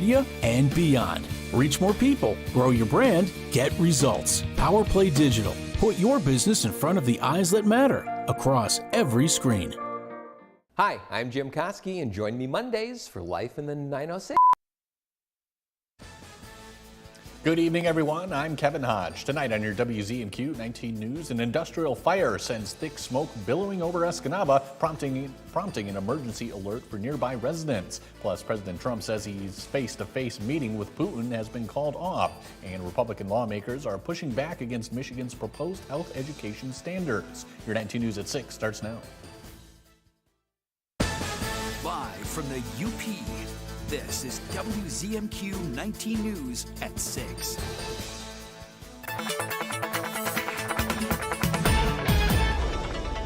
media and beyond. Reach more people, grow your brand, get results. PowerPlay Digital. Put your business in front of the eyes that matter across every screen. Hi, I'm Jim Koski, and join me Mondays for Life in the 906. Good evening, everyone. I'm Kevin Hodge. Tonight on your WZMQ 19 News, an industrial fire sends thick smoke billowing over Escanaba, prompting an emergency alert for nearby residents. Plus, President Trump says his face-to-face meeting with Putin has been called off, and Republican lawmakers are pushing back against Michigan's proposed health education standards. Your 19 News at 6 starts now. Live from the UP. This is WZMQ 19 News at 6.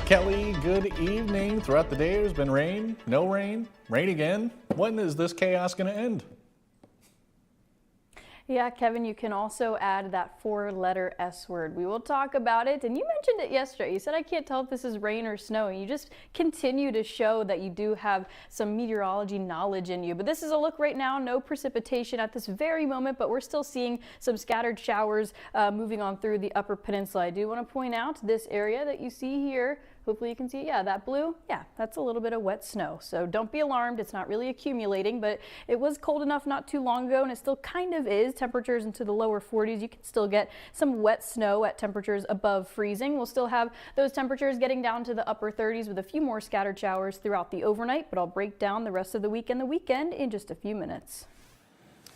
Kelly, good evening. Throughout the day, there's been rain, no rain, rain again. When is this chaos going to end? Yeah, Kevin, you can also add that 4-letter S word. We will talk about it. And you mentioned it yesterday. You said, I can't tell if this is rain or snow. And you just continue to show that you do have some meteorology knowledge in you. But this is a look right now. No precipitation at this very moment, but we're still seeing some scattered showers moving on through the Upper Peninsula. I do want to point out this area that you see here. Hopefully you can see, yeah, that blue, yeah, that's a little bit of wet snow. So don't be alarmed, it's not really accumulating, but it was cold enough not too long ago, and it still kind of is. Temperatures into the lower 40s. You can still get some wet snow at temperatures above freezing. We'll still have those temperatures getting down to the upper 30s with a few more scattered showers throughout the overnight, but I'll break down the rest of the week and the weekend in just a few minutes.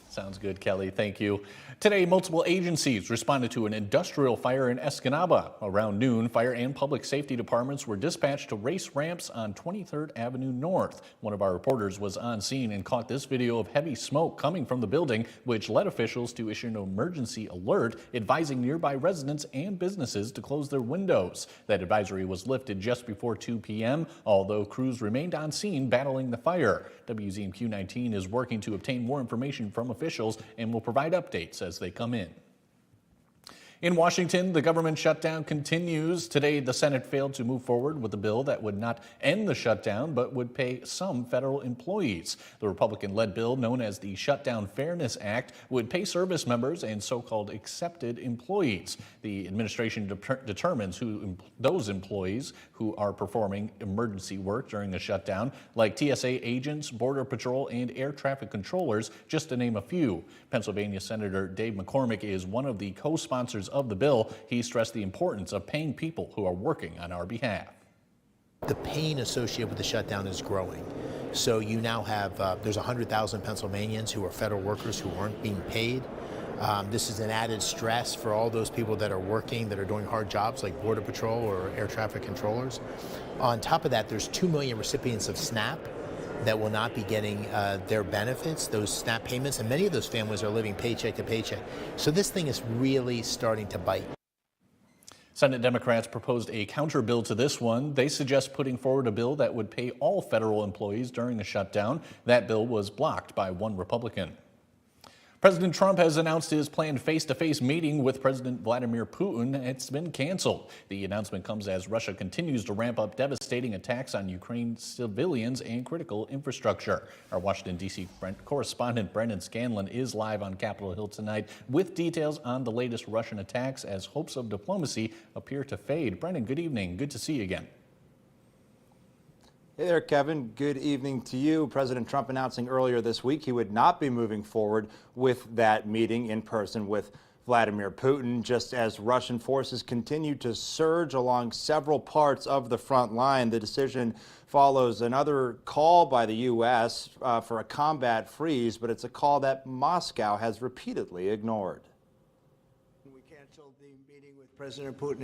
Sounds good, Kelly. Thank you. Today, multiple agencies responded to an industrial fire in Escanaba. Around noon, fire and public safety departments were dispatched to race ramps on 23rd Avenue North. One of our reporters was on scene and caught this video of heavy smoke coming from the building, which led officials to issue an emergency alert advising nearby residents and businesses to close their windows. That advisory was lifted just before 2 p.m., although crews remained on scene battling the fire. WZMQ 19 is working to obtain more information from officials and will provide updates as they come in. In Washington, the government shutdown continues. Today, the Senate failed to move forward with a bill that would not end the shutdown, but would pay some federal employees. The Republican-led bill, known as the Shutdown Fairness Act, would pay service members and so-called accepted employees. The administration determines who those employees who are performing emergency work during a shutdown, like TSA agents, Border Patrol, and air traffic controllers, just to name a few. Pennsylvania Senator Dave McCormick is one of the co-sponsors of the bill. He stressed the importance of paying people who are working on our behalf. The pain associated with the shutdown is growing. So you now have, there's 100,000 Pennsylvanians who are federal workers who aren't being paid. This is an added stress for all those people that are working, that are doing hard jobs like Border Patrol or air traffic controllers. On top of that, there's 2 million recipients of SNAP that will not be getting their benefits, those SNAP payments, and many of those families are living paycheck to paycheck. So this thing is really starting to bite. Senate Democrats proposed a counter bill to this one. They suggest putting forward a bill that would pay all federal employees during the shutdown. That bill was blocked by one Republican. President Trump has announced his planned face-to-face meeting with President Vladimir Putin. It's been canceled. The announcement comes as Russia continues to ramp up devastating attacks on Ukraine civilians and critical infrastructure. Our Washington, D.C. correspondent Brendan Scanlon is live on Capitol Hill tonight with details on the latest Russian attacks as hopes of diplomacy appear to fade. Brendan, good evening. Good to see you again. Hey there, Kevin. Good evening to you. President Trump announcing earlier this week he would not be moving forward with that meeting in person with Vladimir Putin, just as Russian forces continue to surge along several parts of the front line. The decision follows another call by the U.S. For a combat freeze, but it's a call that Moscow has repeatedly ignored. We canceled the meeting with President Putin.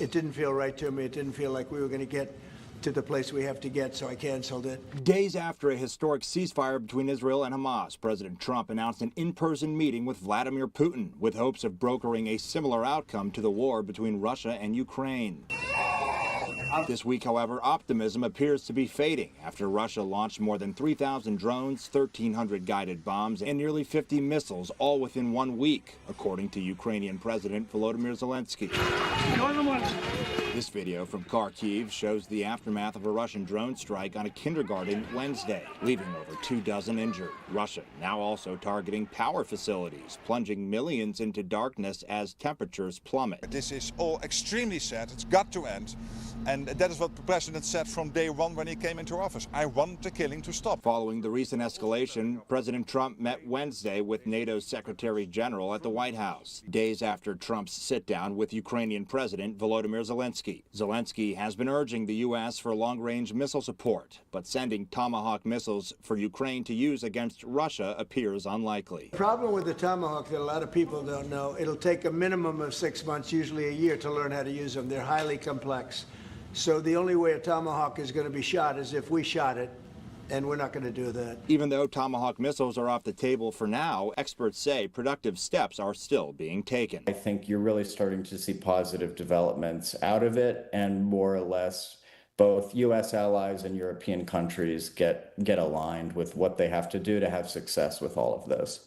It didn't feel right to me. It didn't feel like we were going to get to the place we have to get, so I canceled it. Days after a historic ceasefire between Israel and Hamas, President Trump announced an in-person meeting with Vladimir Putin with hopes of brokering a similar outcome to the war between Russia and Ukraine. This week, however, optimism appears to be fading after Russia launched more than 3,000 drones, 1,300 guided bombs, and nearly 50 missiles, all within 1 week, according to Ukrainian President Volodymyr Zelensky. This video from Kharkiv shows the aftermath of a Russian drone strike on a kindergarten Wednesday, leaving over 24 injured. Russia now also targeting power facilities, plunging millions into darkness as temperatures plummet. This is all extremely sad. It's got to end. And that is what the president said from day one when he came into office. I want the killing to stop. Following the recent escalation, President Trump met Wednesday with NATO's Secretary General at the White House, days after Trump's sit-down with Ukrainian President Volodymyr Zelensky. Zelensky has been urging the U.S. for long-range missile support, but sending Tomahawk missiles for Ukraine to use against Russia appears unlikely. The problem with the Tomahawk that a lot of people don't know, it'll take a minimum of 6 months, usually a year, to learn how to use them. They're highly complex. So the only way a Tomahawk is going to be shot is if we shot it, and we're not going to do that. Even though Tomahawk missiles are off the table for now, experts say productive steps are still being taken. I think you're really starting to see positive developments out of it, and more or less both U.S. allies and European countries get aligned with what they have to do to have success with all of this.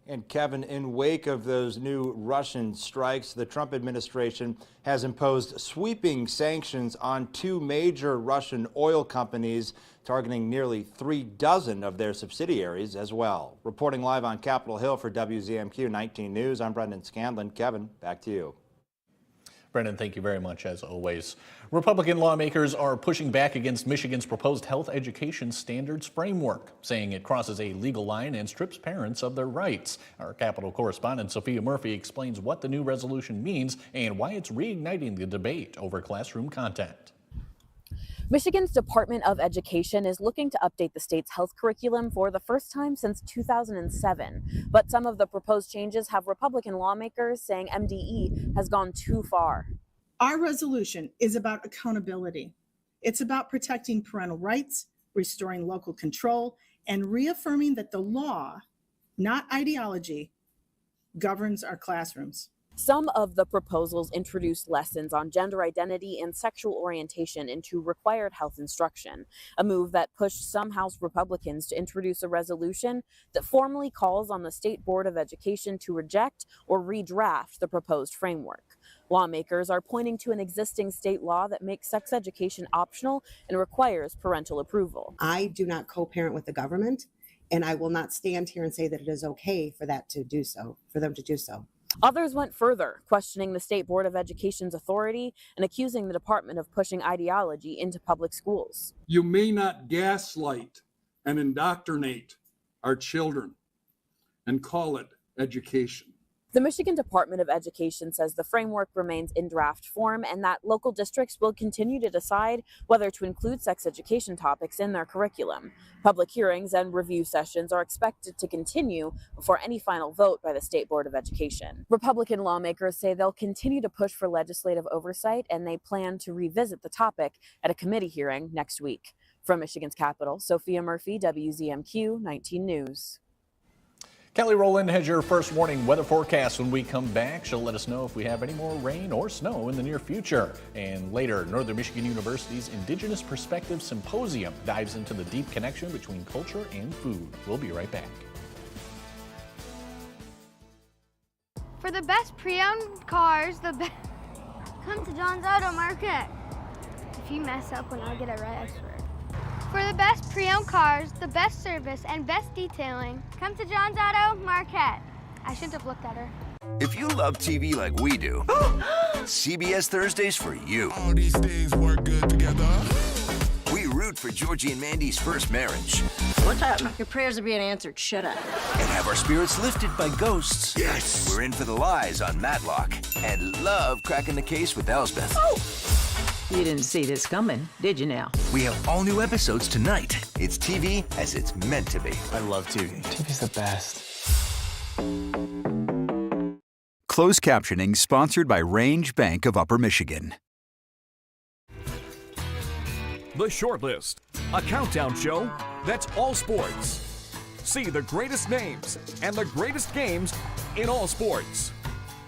And Kevin, in wake of those new Russian strikes, the Trump administration has imposed sweeping sanctions on 2 major Russian oil companies, targeting nearly 36 of their subsidiaries as well. Reporting live on Capitol Hill for WZMQ 19 News, I'm Brendan Scanlon. Kevin, back to you. Brendan, thank you very much, as always. Republican lawmakers are pushing back against Michigan's proposed health education standards framework, saying it crosses a legal line and strips parents of their rights. Our Capitol correspondent Sophia Murphy explains what the new resolution means and why it's reigniting the debate over classroom content. Michigan's Department of Education is looking to update the state's health curriculum for the first time since 2007. But some of the proposed changes have Republican lawmakers saying MDE has gone too far. Our resolution is about accountability. It's about protecting parental rights, restoring local control, and reaffirming that the law, not ideology, governs our classrooms. Some of the proposals introduce lessons on gender identity and sexual orientation into required health instruction, a move that pushed some House Republicans to introduce a resolution that formally calls on the State Board of Education to reject or redraft the proposed framework. Lawmakers are pointing to an existing state law that makes sex education optional and requires parental approval. I do not co-parent with the government, and I will not stand here and say that it is okay for them to do so. Others went further, questioning the State Board of Education's authority and accusing the department of pushing ideology into public schools. You may not gaslight and indoctrinate our children and call it education. The Michigan Department of Education says the framework remains in draft form and that local districts will continue to decide whether to include sex education topics in their curriculum. Public hearings and review sessions are expected to continue before any final vote by the State Board of Education. Republican lawmakers say they'll continue to push for legislative oversight, and they plan to revisit the topic at a committee hearing next week. From Michigan's capital, Sophia Murphy, WZMQ 19 News. Kelly Rowland has your first warning weather forecast. When we come back, she'll let us know if we have any more rain or snow in the near future. And later, Northern Michigan University's Indigenous Perspective Symposium dives into the deep connection between culture and food. We'll be right back. For the best pre-owned cars, come to John's Auto Market. If you mess up when I get it right, I swear. For the best pre-owned cars, the best service, and best detailing, come to John's Auto Marquette. I shouldn't have looked at her. If you love TV like we do, CBS Thursday's for you. All these things work good together. We root for Georgie and Mandy's first marriage. What's up? Your prayers are being answered. Shut up. And have our spirits lifted by ghosts. Yes. We're in for the lies on Matlock and love cracking the case with Elsbeth. Oh. You didn't see this coming, did you now? We have all new episodes tonight. It's TV as it's meant to be. I love TV. TV's the best. Closed captioning sponsored by Range Bank of Upper Michigan. The Shortlist, a countdown show that's all sports. See the greatest names and the greatest games in all sports.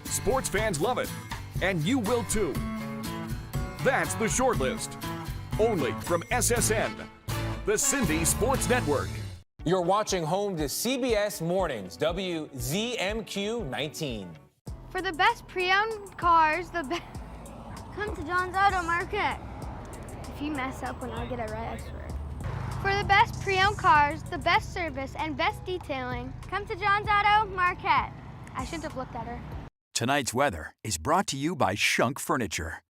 Sports fans love it, and you will too. That's The Shortlist, only from SSN, the Cindy Sports Network. You're watching home to CBS Mornings, WZMQ 19. For the best pre-owned cars, come to John's Auto Market. If you mess up when I get it right, I swear. For the best pre-owned cars, the best service, and best detailing, come to John's Auto Market. I shouldn't have looked at her. Tonight's weather is brought to you by Shunk Furniture.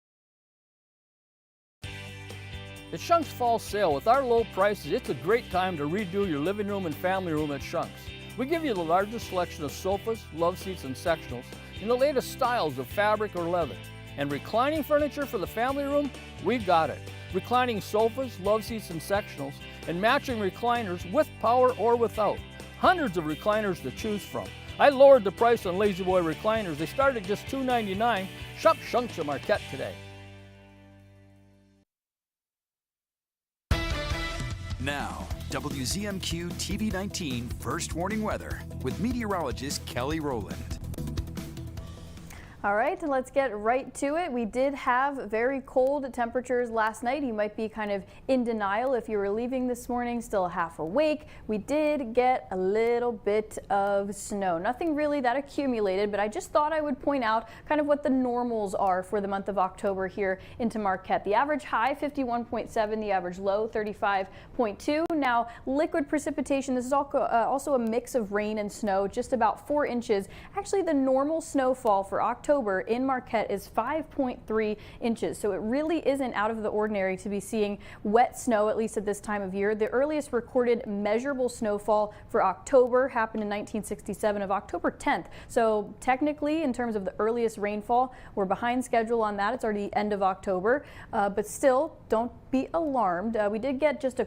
At Shunk's Fall Sale, with our low prices, it's a great time to redo your living room and family room at Shunk's. We give you the largest selection of sofas, love seats, and sectionals in the latest styles of fabric or leather. And reclining furniture for the family room, we've got it. Reclining sofas, love seats, and sectionals, and matching recliners with power or without. Hundreds of recliners to choose from. I lowered the price on Lazy Boy recliners. They start at just $2.99. Shop Shunk's at Marquette today. Now, WZMQ TV19 First Warning Weather with meteorologist Kelly Rowland. All right, and let's get right to it. We did have very cold temperatures last night. You might be kind of in denial if you were leaving this morning, still half awake. We did get a little bit of snow. Nothing really that accumulated, but I just thought I would point out kind of what the normals are for the month of October here into Marquette. The average high, 51.7, the average low, 35.2. Now, liquid precipitation, this is also a mix of rain and snow, just about 4 inches. Actually, the normal snowfall for October in Marquette is 5.3 inches, so it really isn't out of the ordinary to be seeing wet snow, at least at this time of year. The earliest recorded measurable snowfall for October happened in 1967 of October 10th. So technically, in terms of the earliest rainfall, we're behind schedule on that. It's already the end of October, but still, don't be alarmed. We did get just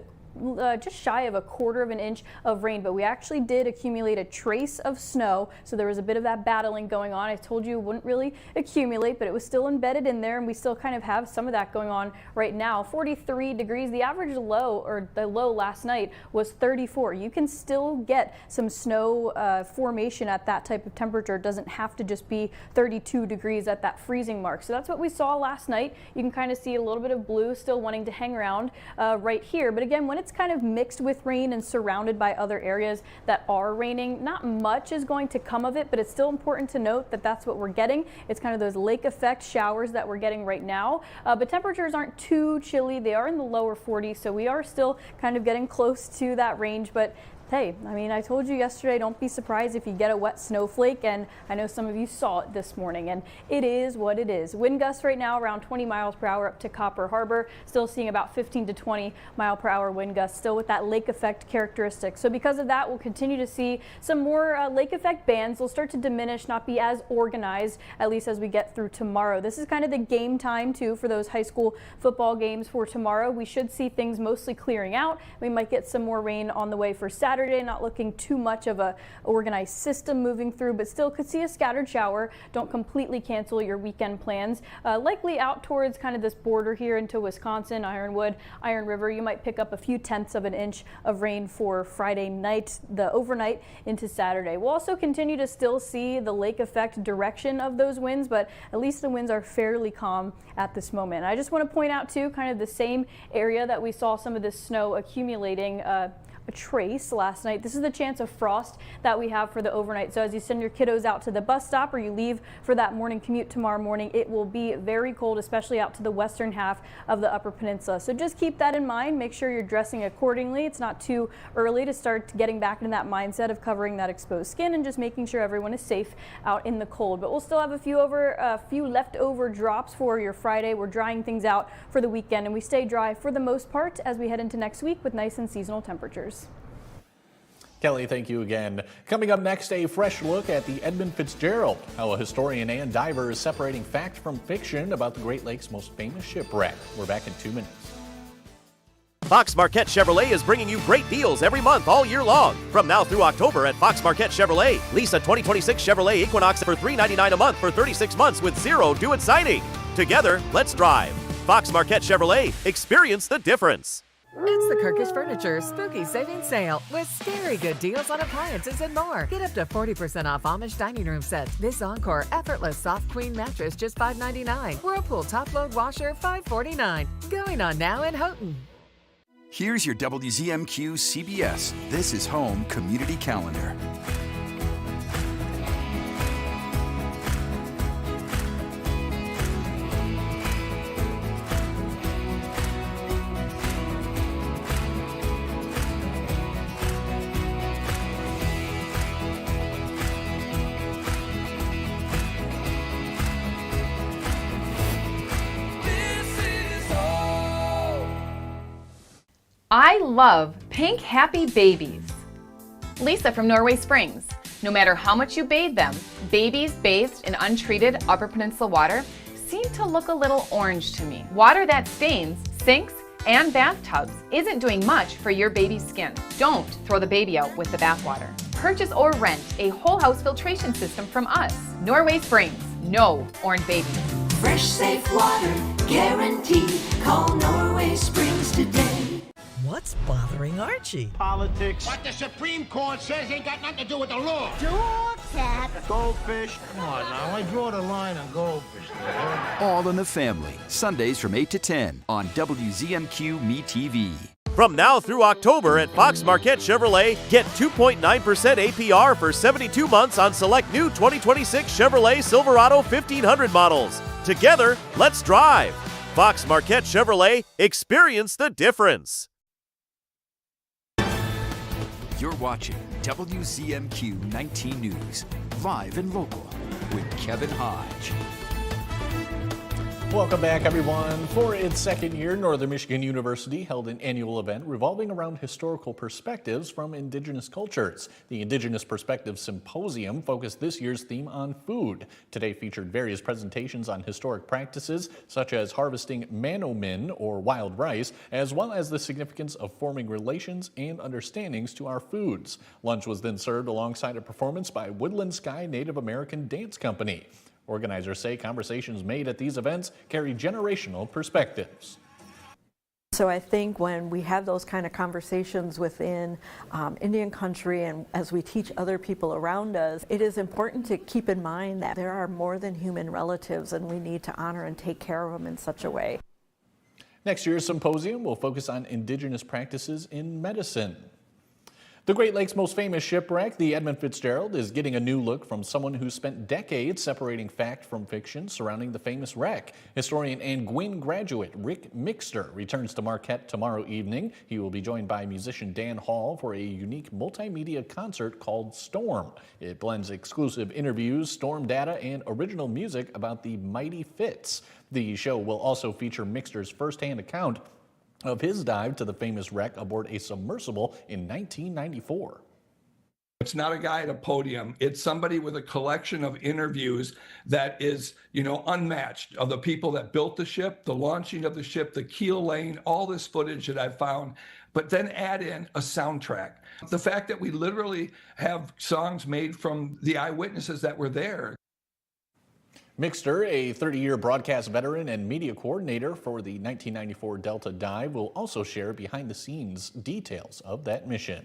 shy of 1/4 of an inch of rain, but we actually did accumulate a trace of snow, so there was a bit of that battling going on. I told you it wouldn't really accumulate, but it was still embedded in there, and we still kind of have some of that going on right now. 43 degrees. The average low, or the low last night, was 34. You can still get some snow formation at that type of temperature. It doesn't have to just be 32 degrees at that freezing mark. So that's what we saw last night. You can kind of see a little bit of blue still wanting to hang around right here. But again, when it's kind of mixed with rain and surrounded by other areas that are raining, not much is going to come of it, but it's still important to note that that's what we're getting. It's kind of those lake effect showers that we're getting right now, but temperatures aren't too chilly. They are in the lower 40s, so we are still kind of getting close to that range. But hey, I mean, I told you yesterday, don't be surprised if you get a wet snowflake, and I know some of you saw it this morning, and it is what it is. Wind gusts right now around 20 miles per hour up to Copper Harbor, still seeing about 15 to 20 mile per hour wind gusts, still with that lake effect characteristic. So because of that, we'll continue to see some more lake effect bands. They'll start to diminish, not be as organized, at least as we get through tomorrow. This is kind of the game time too for those high school football games for tomorrow. We should see things mostly clearing out. We might get some more rain on the way for Saturday, not looking too much of a organized system moving through, but still could see a scattered shower. Don't completely cancel your weekend plans. Likely out towards kind of this border here into Wisconsin, Ironwood, Iron River, you might pick up a few tenths of an inch of rain for Friday night, the overnight into Saturday. We'll also continue to still see the lake effect direction of those winds, but at least the winds are fairly calm at this moment. I just want to point out too, kind of the same area that we saw some of this snow accumulating, a trace last night. This is the chance of frost that we have for the overnight. So as you send your kiddos out to the bus stop or you leave for that morning commute tomorrow morning, it will be very cold, especially out to the western half of the Upper Peninsula. So just keep that in mind. Make sure you're dressing accordingly. It's not too early to start getting back into that mindset of covering that exposed skin and just making sure everyone is safe out in the cold. But we'll still have a few leftover drops for your Friday. We're drying things out for the weekend, and we stay dry for the most part as we head into next week with nice and seasonal temperatures. Kelly, thank you again. Coming up next, a fresh look at the Edmund Fitzgerald, how a historian and diver is separating fact from fiction about the Great Lakes' most famous shipwreck. We're back in 2 minutes. Fox Marquette Chevrolet is bringing you great deals every month all year long. From now through October at Fox Marquette Chevrolet, lease a 2026 Chevrolet Equinox for $399 a month for 36 months with zero due at signing. Together, let's drive. Fox Marquette Chevrolet, experience the difference. It's the Kirkish Furniture Spooky Savings Sale with scary good deals on appliances and more. Get up to 40% off Amish dining room sets. This Encore Effortless Soft Queen Mattress just $5.99. Whirlpool Top Load Washer $5.49. Going on now in Houghton. Here's your WZMQ CBS This is Home Community Calendar. I love pink happy babies. Lisa from Norway Springs. No matter how much you bathe them, babies bathed in untreated Upper Peninsula water seem to look a little orange to me. Water that stains sinks and bathtubs isn't doing much for your baby's skin. Don't throw the baby out with the bathwater. Purchase or rent a whole house filtration system from us. Norway Springs, no orange babies. Fresh, safe water, guaranteed. Call Norway Springs today. What's bothering Archie? Politics. What the Supreme Court says ain't got nothing to do with the law. Dog tap. Goldfish. Come on now, I draw the line on goldfish. All in the Family, Sundays from 8 to 10 on WZMQ Me TV. From now through October at Fox Marquette Chevrolet, get 2.9% APR for 72 months on select new 2026 Chevrolet Silverado 1500 models. Together, let's drive. Fox Marquette Chevrolet, experience the difference. You're watching WZMQ 19 News, live and local, with Kevin Hodge. Welcome back, everyone. For its second year, Northern Michigan University held an annual event revolving around historical perspectives from Indigenous cultures. The Indigenous Perspectives Symposium focused this year's theme on food. Today featured various presentations on historic practices, such as harvesting manomin, or wild rice, as well as the significance of forming relations and understandings to our foods. Lunch was then served alongside a performance by Woodland Sky Native American Dance Company. Organizers say conversations made at these events carry generational perspectives. So I think when we have those kind of conversations within Indian country, and as we teach other people around us, it is important to keep in mind that there are more than human relatives, and we need to honor and take care of them in such a way. Next year's symposium will focus on Indigenous practices in medicine. The Great Lakes' most famous shipwreck, the Edmund Fitzgerald, is getting a new look from someone who spent decades separating fact from fiction surrounding the famous wreck. Historian and Gwynn graduate Rick Mixter returns to Marquette tomorrow evening. He will be joined by musician Dan Hall for a unique multimedia concert called Storm. It blends exclusive interviews, storm data, and original music about the mighty Fitz. The show will also feature Mixter's firsthand account of his dive to the famous wreck aboard a submersible in 1994. It's not a guy at a podium. It's somebody with a collection of interviews that is, unmatched, of the people that built the ship, the launching of the ship, the keel laying, all this footage that I've found, but then add in a soundtrack. The fact that we literally have songs made from the eyewitnesses that were there. Mixter, a 30-year broadcast veteran and media coordinator for the 1994 Delta dive, will also share behind-the-scenes details of that mission.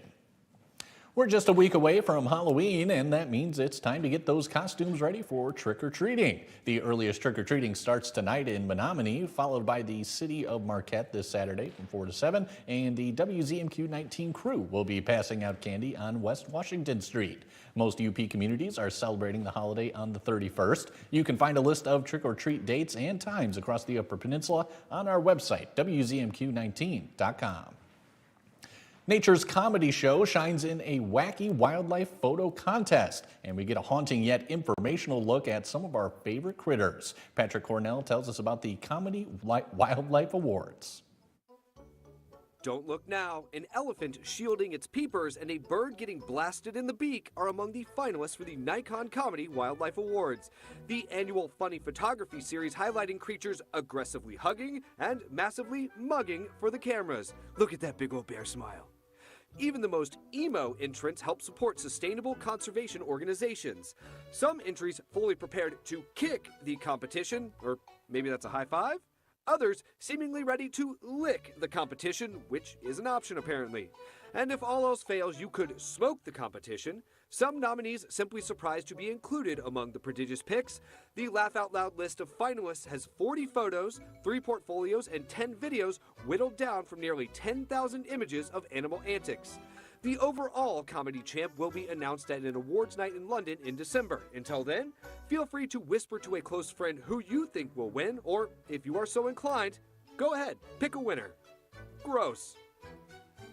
We're just a week away from Halloween, and that means it's time to get those costumes ready for trick-or-treating. The earliest trick-or-treating starts tonight in Menominee, followed by the city of Marquette this Saturday from 4 to 7, and the WZMQ 19 crew will be passing out candy on West Washington Street. Most UP communities are celebrating the holiday on the 31st. You can find a list of trick-or-treat dates and times across the Upper Peninsula on our website, WZMQ19.com. Nature's Comedy Show shines in a wacky wildlife photo contest, and we get a haunting yet informational look at some of our favorite critters. Patrick Cornell tells us about the Comedy Wildlife Awards. Don't look now. An elephant shielding its peepers and a bird getting blasted in the beak are among the finalists for the Nikon Comedy Wildlife Awards, the annual funny photography series highlighting creatures aggressively hugging and massively mugging for the cameras. Look at that big old bear smile. Even the most emo entrants help support sustainable conservation organizations. Some entries fully prepared to kick the competition, or maybe that's a high five? Others seemingly ready to lick the competition, which is an option apparently. And if all else fails, you could smoke the competition. Some nominees simply surprised to be included among the prodigious picks. The Laugh Out Loud list of finalists has 40 photos, 3 portfolios, and 10 videos whittled down from nearly 10,000 images of animal antics. The overall comedy champ will be announced at an awards night in London in December. Until then, feel free to whisper to a close friend who you think will win, or if you are so inclined, go ahead, pick a winner. Gross.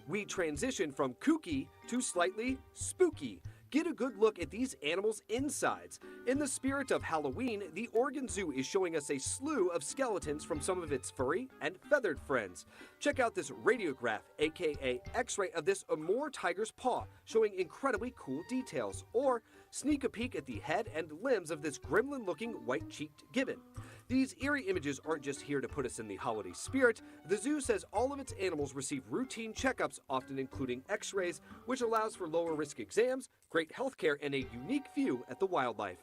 We transition from kooky to slightly spooky. get a good look at these animals' insides. In the spirit of Halloween, the Oregon Zoo is showing us a slew of skeletons from some of its furry and feathered friends. Check out this radiograph, aka X-ray, of this Amur tiger's paw, showing incredibly cool details. Or sneak a peek at the head and limbs of this gremlin-looking white-cheeked gibbon. These eerie images aren't just here to put us in the holiday spirit. The zoo says all of its animals receive routine checkups, often including x-rays, which allows for lower risk exams, great health care, and a unique view at the wildlife.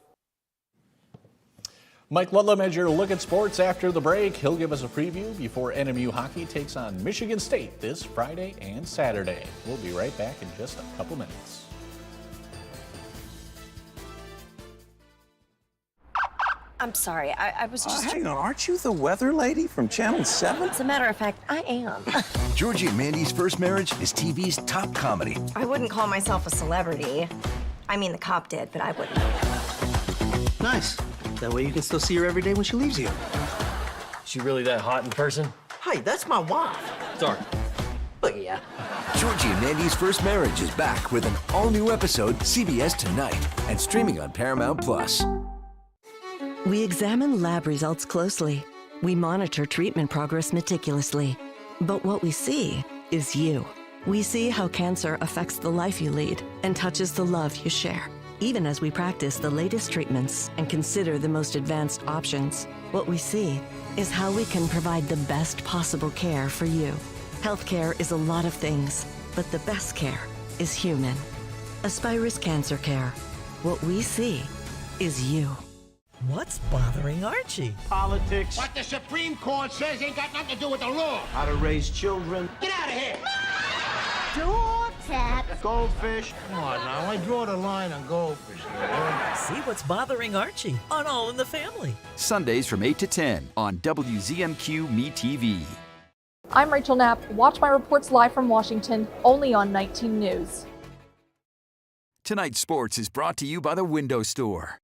Mike Ludlam has your look at sports after the break. He'll give us a preview before NMU hockey takes on Michigan State this Friday and Saturday. We'll be right back in just a couple minutes. I'm sorry, I was just... Hang on, aren't you the weather lady from Channel 7? As a matter of fact, I am. Georgie and Mandy's First Marriage is TV's top comedy. I wouldn't call myself a celebrity. I mean, the cop did, but I wouldn't. Nice. That way you can still see her every day when she leaves you. She really that hot in person? Hey, that's my wife. Sorry. But yeah. Georgie and Mandy's First Marriage is back with an all-new episode CBS tonight and streaming on Paramount+. We examine lab results closely. We monitor treatment progress meticulously. But what we see is you. We see how cancer affects the life you lead and touches the love you share. Even as we practice the latest treatments and consider the most advanced options, what we see is how we can provide the best possible care for you. Healthcare is a lot of things, but the best care is human. Aspirus Cancer Care. What we see is you. What's bothering Archie? Politics. What the Supreme Court says ain't got nothing to do with the law. How to raise children. Get out of here. Door tap. Goldfish. Come on now, I draw the line on goldfish. See what's bothering Archie on All in the Family. Sundays from 8 to 10 on WZMQ MeTV. I'm Rachel Knapp. Watch my reports live from Washington, only on 19 News. Tonight's sports is brought to you by the Window Store.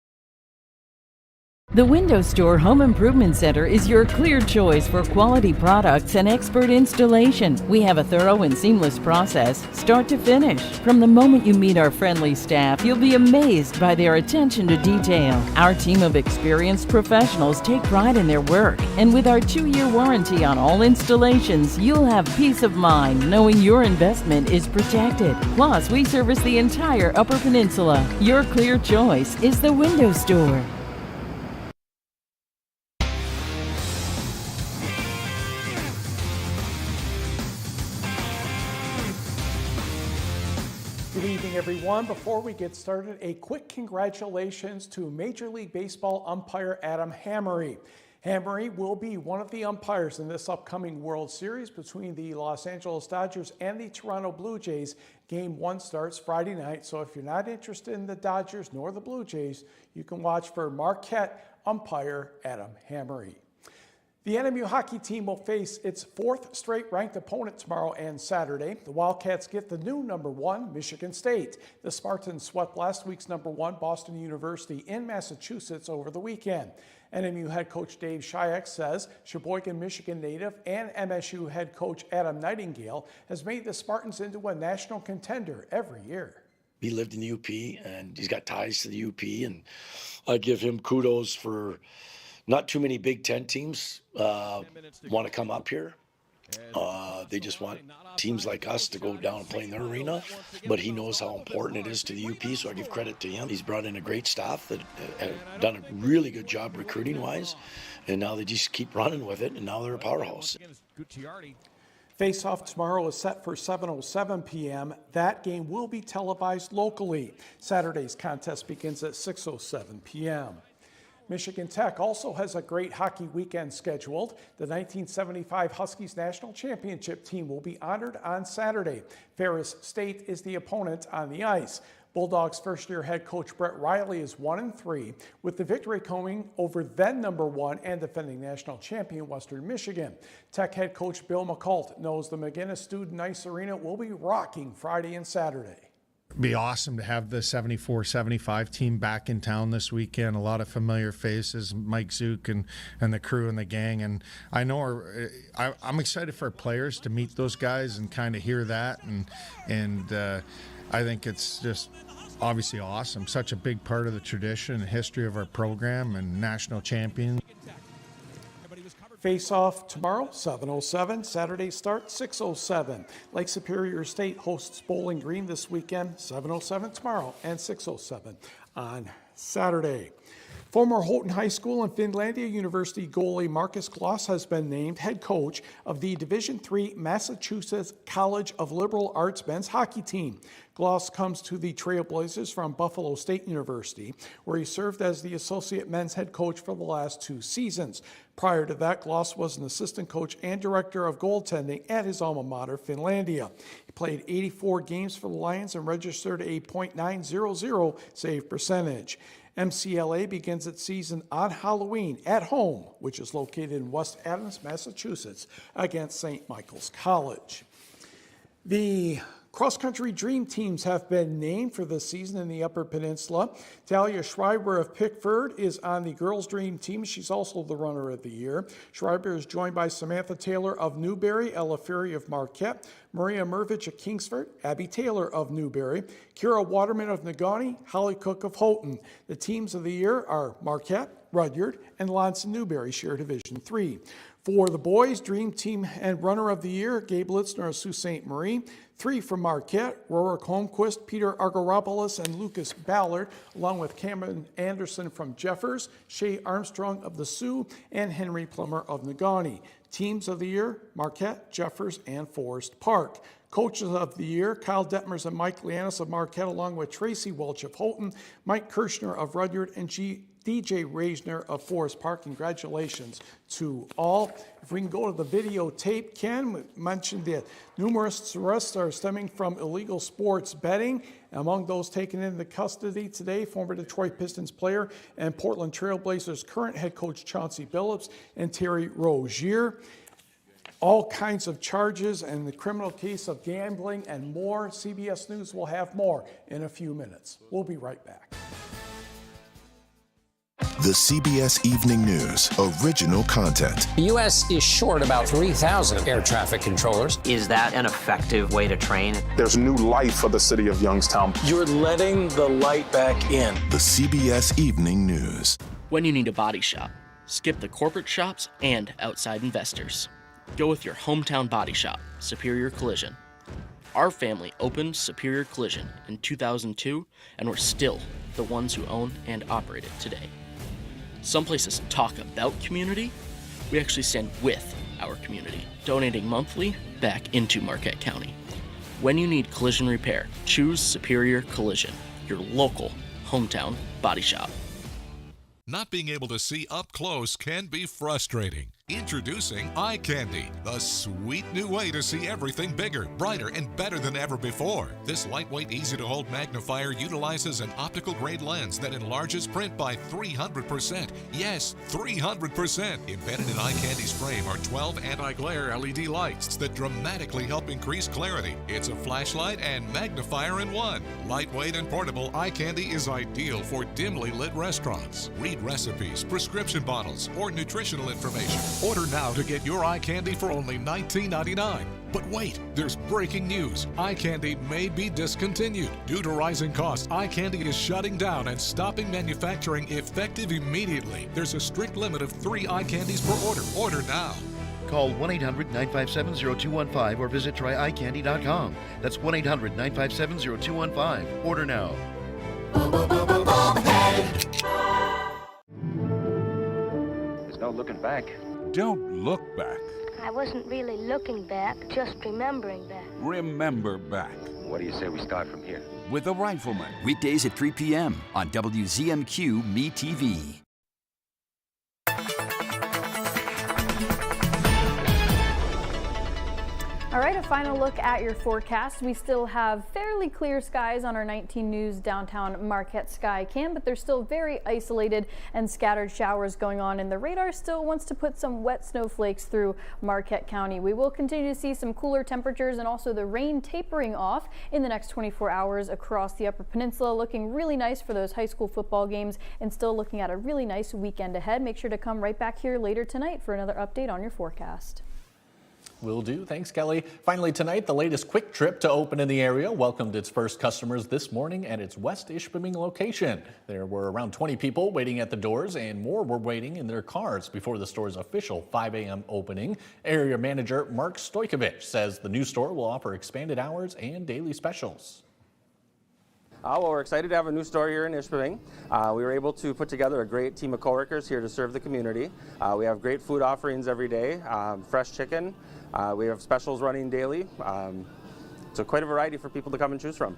The Window Store Home Improvement Center is your clear choice for quality products and expert installation. We have a thorough and seamless process, start to finish. From the moment you meet our friendly staff, you'll be amazed by their attention to detail. Our team of experienced professionals take pride in their work, and with our 2-year warranty on all installations, you'll have peace of mind knowing your investment is protected. Plus, we service the entire Upper Peninsula. Your clear choice is the Window Store. Good evening, everyone. Before we get started, a quick congratulations to Major League Baseball umpire Adam Hammery. Hammery will be one of the umpires in this upcoming World Series between the Los Angeles Dodgers and the Toronto Blue Jays. Game 1 starts Friday night, so if you're not interested in the Dodgers nor the Blue Jays, you can watch for Marquette umpire Adam Hammery. The NMU hockey team will face its 4th straight ranked opponent tomorrow and Saturday. The Wildcats get the new number 1, Michigan State. The Spartans swept last week's number 1, Boston University, in Massachusetts over the weekend. NMU head coach Dave Shayak says Sheboygan, Michigan native and MSU head coach Adam Nightingale has made the Spartans into a national contender every year. He lived in the UP and he's got ties to the UP, and I give him kudos for not too many Big Ten teams want to come up here. They just want teams like us to go down and play in their arena, but he knows how important it is to the UP, so I give credit to him. He's brought in a great staff that have done a really good job recruiting-wise, and now they just keep running with it, and now they're a powerhouse. Face-off tomorrow is set for 7:07 p.m. That game will be televised locally. Saturday's contest begins at 6:07 p.m. Michigan Tech also has a great hockey weekend scheduled. The 1975 Huskies National Championship team will be honored on Saturday. Ferris State is the opponent on the ice. Bulldogs first-year head coach Brett Riley is 1-3, with the victory coming over then number 1 and defending national champion Western Michigan. Tech head coach Bill McCult knows the McGinnis Student Ice Arena will be rocking Friday and Saturday. Be awesome to have the 74-75 team back in town this weekend. A lot of familiar faces, Mike Zook and the crew and the gang. And I know I'm excited for our players to meet those guys and kind of hear that. And I think it's just obviously awesome. Such a big part of the tradition and history of our program and national champion. Face-off tomorrow, 7:07. Saturday start, 6:07. Lake Superior State hosts Bowling Green this weekend, 7:07 tomorrow and 6:07 on Saturday. Former Houghton High School and Finlandia University goalie Marcus Gloss has been named head coach of the Division III Massachusetts College of Liberal Arts men's hockey team. Gloss comes to the Trailblazers from Buffalo State University, where he served as the associate men's head coach for the last 2 seasons. Prior to that, Gloss was an assistant coach and director of goaltending at his alma mater, Finlandia. He played 84 games for the Lions and registered a .900 save percentage. MCLA begins its season on Halloween at home, which is located in West Adams, Massachusetts, against St. Michael's College. The cross-country dream teams have been named for this season in the Upper Peninsula. Talia Schreiber of Pickford is on the girls' dream team. She's also the runner of the year. Schreiber is joined by Samantha Taylor of Newberry, Ella Ferry of Marquette, Maria Mervich of Kingsford, Abby Taylor of Newberry, Kira Waterman of Negaunee, Holly Cook of Houghton. The teams of the year are Marquette, Rudyard, and Lonson Newberry share Division III. For the boys, Dream Team and Runner of the Year, Gabe Litzner of Sault Ste. Marie. 3 from Marquette, Rorik Holmquist, Peter Argoropoulos, and Lucas Ballard, along with Cameron Anderson from Jeffers, Shay Armstrong of the Sioux, and Henry Plummer of Negaunee. Teams of the Year, Marquette, Jeffers, and Forest Park. Coaches of the Year, Kyle Detmers and Mike Lianis of Marquette, along with Tracy Welch of Houghton, Mike Kirshner of Rudyard, and DJ Reisner of Forest Park. Congratulations to all. If we can go to the videotape, Ken mentioned that numerous arrests are stemming from illegal sports betting. Among those taken into custody today, former Detroit Pistons player and Portland Trailblazers current head coach Chauncey Billups and Terry Rozier. All kinds of charges and the criminal case of gambling and more. CBS News will have more in a few minutes. We'll be right back. The CBS Evening News original content. The U.S. is short about 3,000 air traffic controllers. Is that an effective way to train? There's new life for the city of Youngstown. You're letting the light back in. The CBS Evening News. When you need a body shop, skip the corporate shops and outside investors. Go with your hometown body shop, Superior Collision. Our family opened Superior Collision in 2002, and we're still the ones who own and operate it today. Some places talk about community. We actually stand with our community, donating monthly back into Marquette County. When you need collision repair, choose Superior Collision, your local hometown body shop. Not being able to see up close can be frustrating. Introducing eye candy, the sweet new way to see everything bigger, brighter, and better than ever before. This lightweight, easy-to-hold magnifier utilizes an optical-grade lens that enlarges print by 300%. Yes, 300%. Embedded in eye candy's frame are 12 anti-glare LED lights that dramatically help increase clarity. It's a flashlight and magnifier in one. Lightweight and portable, eye candy is ideal for dimly lit restaurants. Read recipes, prescription bottles, or nutritional information. Order now to get your eye candy for only $19.99. But wait, there's breaking news. Eye candy may be discontinued. Due to rising costs, eye candy is shutting down and stopping manufacturing effective immediately. There's a strict limit of 3 eye candies per order. Order now. Call 1-800-957-0215 or visit tryeyecandy.com. That's 1-800-957-0215. Order now. There's no looking back. Don't look back. I wasn't really looking back, just remembering back. Remember back. What do you say we start from here? With The Rifleman. Weekdays at 3 p.m. on WZMQ MeTV. All right, a final look at your forecast. We still have fairly clear skies on our 19 News downtown Marquette sky cam, but there's still very isolated and scattered showers going on, and the radar still wants to put some wet snowflakes through Marquette County. We will continue to see some cooler temperatures and also the rain tapering off in the next 24 hours across the Upper Peninsula, looking really nice for those high school football games and still looking at a really nice weekend ahead. Make sure to come right back here later tonight for another update on your forecast. Will do. Thanks, Kelly. Finally tonight, the latest Quick Trip to open in the area welcomed its first customers this morning at its West Ishpeming location. There were around 20 people waiting at the doors, and more were waiting in their cars before the store's official 5 a.m. opening. Area manager Mark Stojkovic says the new store will offer expanded hours and daily specials. Well, we're excited to have a new store here in Ishpeming. We were able to put together a great team of coworkers here to serve the community. We have great food offerings every day, fresh chicken. We have specials running daily. So quite a variety for people to come and choose from.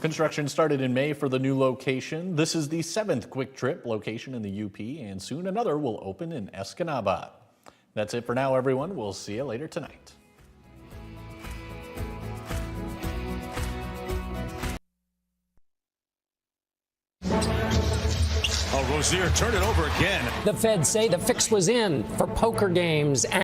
Construction started in May for the new location. This is the 7th Quick Trip location in the UP, and soon another will open in Escanaba. That's it for now, everyone. We'll see you later tonight. Oh, Rozier, turn it over again. The feds say the fix was in for poker games.